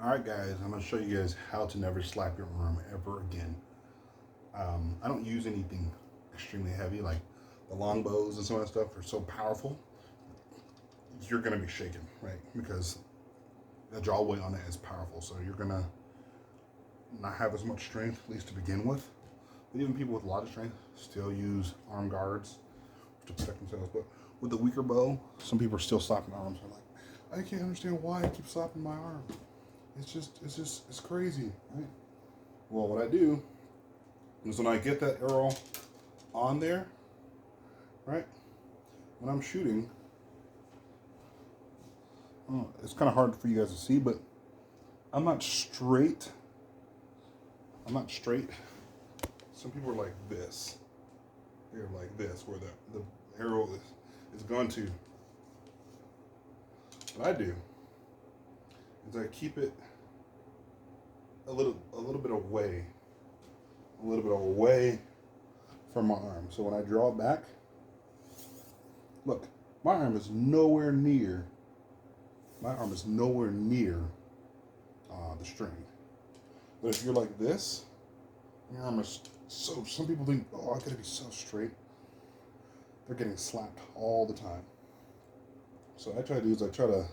Alright guys, I'm going to show you guys how to never slap your arm ever again. I don't use anything extremely heavy, like the long bows and some of that stuff are so powerful, you're going to be shaking, right? Because the draw weight on it is powerful, so you're going to not have as much strength, at least to begin with. But even people with a lot of strength still use arm guards to protect themselves. But with the weaker bow, some people are still slapping arms. They're like, I can't understand why I keep slapping my arm. It's crazy, right? Well, what I do is when I get that arrow on there, right? When I'm shooting, it's kind of hard for you guys to see, but I'm not straight. I'm not straight. Some people are like this. They're like this, where the arrow is going to. What I do is I keep it a little bit away, from my arm. So when I draw it back, look, my arm is nowhere near. My arm is nowhere near the string. But if you're like this, your arm is so. Some people think, oh, I gotta be so straight. They're getting slapped all the time. So what I try to do is I try to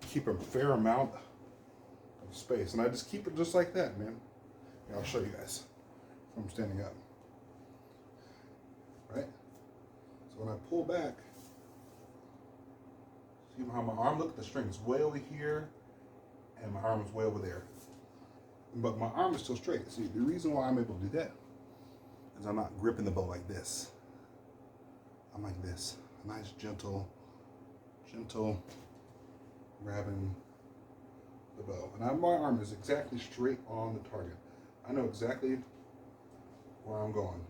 keep a fair amount of space, and I just keep it just like that, man. Here, I'll show you guys from standing up. Right? So when I pull back, see how my arm, look, the string is way over here, and my arm is way over there. But my arm is still straight. See, the reason why I'm able to do that is I'm not gripping the bow like this. I'm like this. A nice, gentle grabbing the bow. And my arm is exactly straight on the target. I know exactly where I'm going.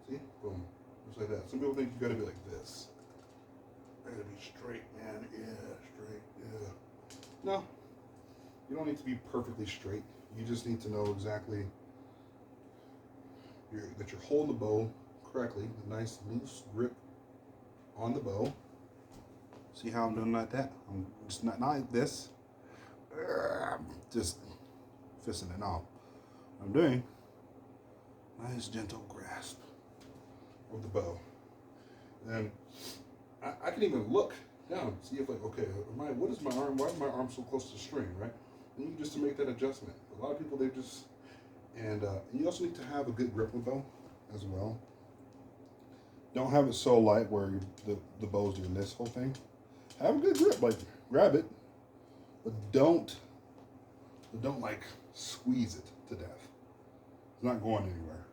See? Boom. Just like that. Some people think you gotta be like this. I gotta be straight, man. Yeah, straight, yeah. No. You don't need to be perfectly straight. You just need to know exactly that you're holding the bow correctly. A nice loose grip on the bow. See how I'm doing like that? I'm just not like this. Just fisting it off. I'm doing nice gentle grasp of the bow. And I can even look down, see if like, okay, what is my arm? Why is my arm so close to the string, right? And you just to make that adjustment. A lot of people, they just, and you also need to have a good grip with the bow as well. Don't have it so light where the bow's doing this whole thing. Have a good grip, like grab it, but don't like squeeze it to death. It's not going anywhere.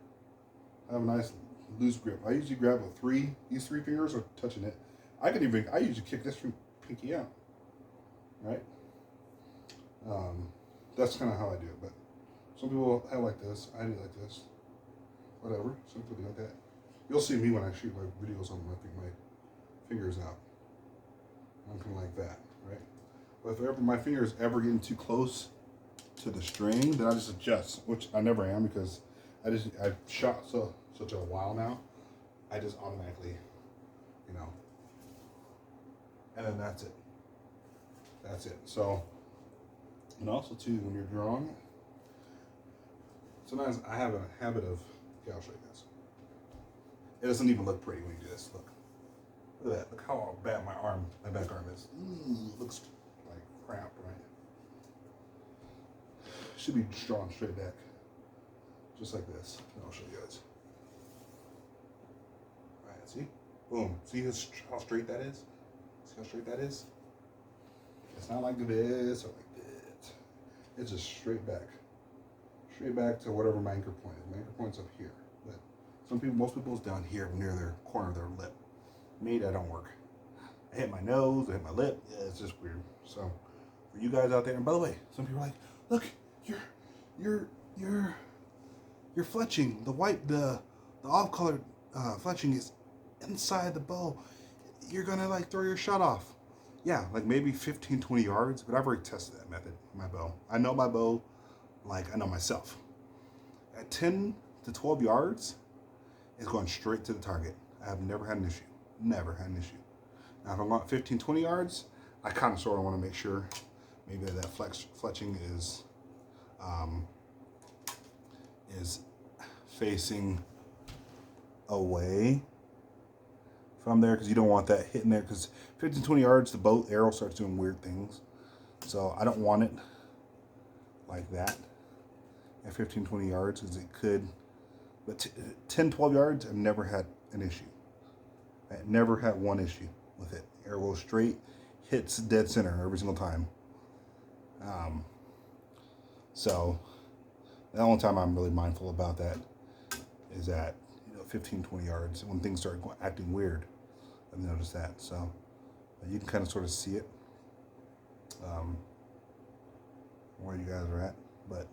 Have a nice loose grip. I usually grab with these three fingers are touching it. I usually kick this pinky out, right? That's kind of how I do it, but some people have like this. I do like this. Whatever. Some people do like that. You'll see me when I shoot like videos on my fingers out. I'm kind of like that, right? But if ever my fingers ever getting too close to the string, then I just adjust, which I never am because I've shot such a while now. I just automatically, and then that's it. That's it. So, and also too, when you're drawing, sometimes I have a habit of, okay, I'll show you guys. It doesn't even look pretty when you do this. Look at that. Look how bad my back arm is. Looks like crap, right? Should be drawn straight back, just like this. And I'll show you guys. All right, see? Boom. See how straight that is? See how straight that is? It's not like this or like this. It's just straight back. Straight back to whatever my anchor point is. My anchor point's up here. But most people's down here near their corner of their lip. Me, that don't work. I hit my nose, I hit my lip. Yeah, it's just weird. So for you guys out there, and by the way, some people are like, look, you're fletching. The off color fletching is inside the bow. You're gonna like throw your shot off. Yeah, like maybe 15, 20 yards, but I've already tested that method with my bow. I know my bow like I know myself. At 10 to 12 yards, it's going straight to the target. I have never had an issue. Never had an issue. Now, if I'm going 15, 20 yards, I kind of sort of want to make sure maybe that fletching is facing away from there, because you don't want that hitting there, because 15, 20 yards, the bow arrow starts doing weird things. So I don't want it like that at 15, 20 yards, because it could, but 10, 12 yards, I've never had an issue. I never had one issue with it. Arrow goes straight, hits dead center every single time. So the only time I'm really mindful about that is at 15, 20 yards, when things start acting weird. I've noticed that. So you can kind of sort of see it where you guys are at. But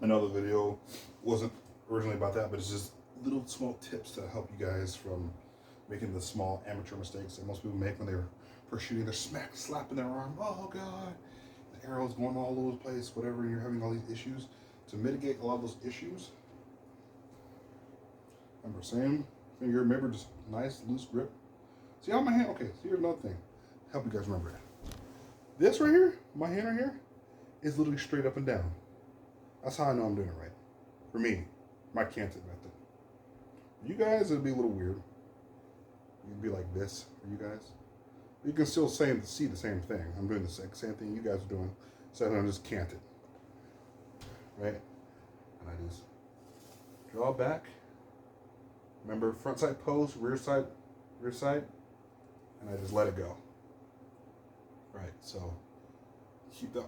I know the video wasn't originally about that, but it's just little small tips to help you guys from making the small amateur mistakes that most people make when they're first shooting. They're slapping their arm. Oh God, the arrow's going all over the place, whatever, and you're having all these issues. To mitigate a lot of those issues, remember, same finger, remember, just nice loose grip. See how my hand, okay, so here's another thing. Help you guys remember it. This right here, my hand right here, is literally straight up and down. That's how I know I'm doing it right. For me, my canted method. You guys, it'll be a little weird. You'd be like this for you guys. You can still see the same thing. I'm doing the same thing you guys are doing, so I'm just canted. Right? And I just draw back. Remember, front side pose, rear side, and I just let it go. Right, so keep that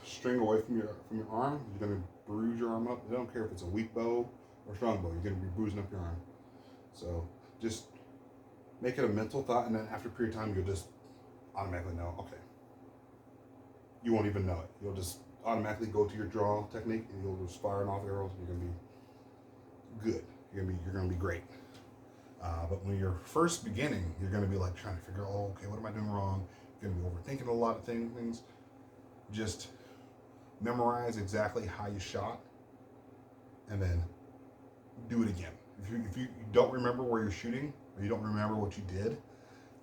string away from your arm. You're gonna bruise your arm up. I don't care if it's a weak bow or strong bow. You're gonna be bruising up your arm. So just make it a mental thought, and then after a period of time, you'll just automatically know. Okay, you won't even know it. You'll just automatically go to your draw technique, and you'll just firing off arrows. You're gonna be good. You're gonna be great. But when you're first beginning, you're gonna be like trying to figure out, oh, okay, what am I doing wrong? You're gonna be overthinking a lot of things. Just memorize exactly how you shot, and then do it again. If you don't remember where you're shooting, or you don't remember what you did,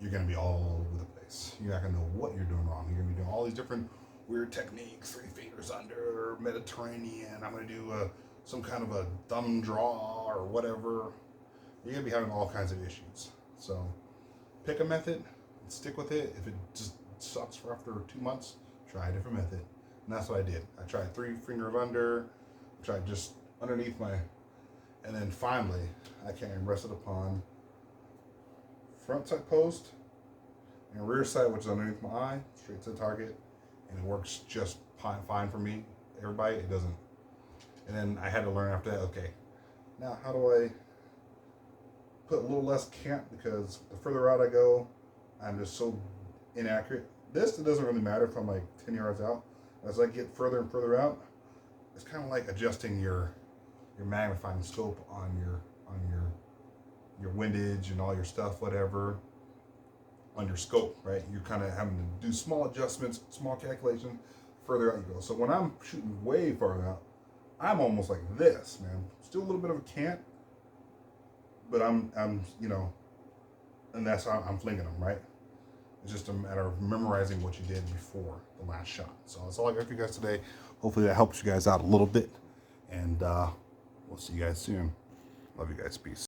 you're gonna be all over the place. You're not gonna know what you're doing wrong. You're gonna be doing all these different weird techniques, 3 fingers under, Mediterranean. I'm gonna do some kind of a thumb draw or whatever. You're gonna be having all kinds of issues. So pick a method and stick with it. If it just sucks for after 2 months, try a different method. And that's what I did. I tried 3 fingers under, tried just underneath my, and then finally I can rest it upon front side post and rear side, which is underneath my eye, straight to the target, and it works just fine for me. Everybody, it doesn't. And then I had to learn after that, okay, now how do I put a little less cant, because the further out I go, I'm just so inaccurate. This, it doesn't really matter if I'm like 10 yards out. As I get further and further out, it's kind of like adjusting your magnifying scope on your windage and all your stuff, whatever, on your scope, right? You're kind of having to do small adjustments, small calculations, further out you go. So when I'm shooting way farther out, I'm almost like this, man. Still a little bit of a cant, but I'm and that's how I'm flinging them, right? It's just a matter of memorizing what you did before the last shot. So that's all I got for you guys today. Hopefully that helps you guys out a little bit, and we'll see you guys soon. Love you guys. Peace.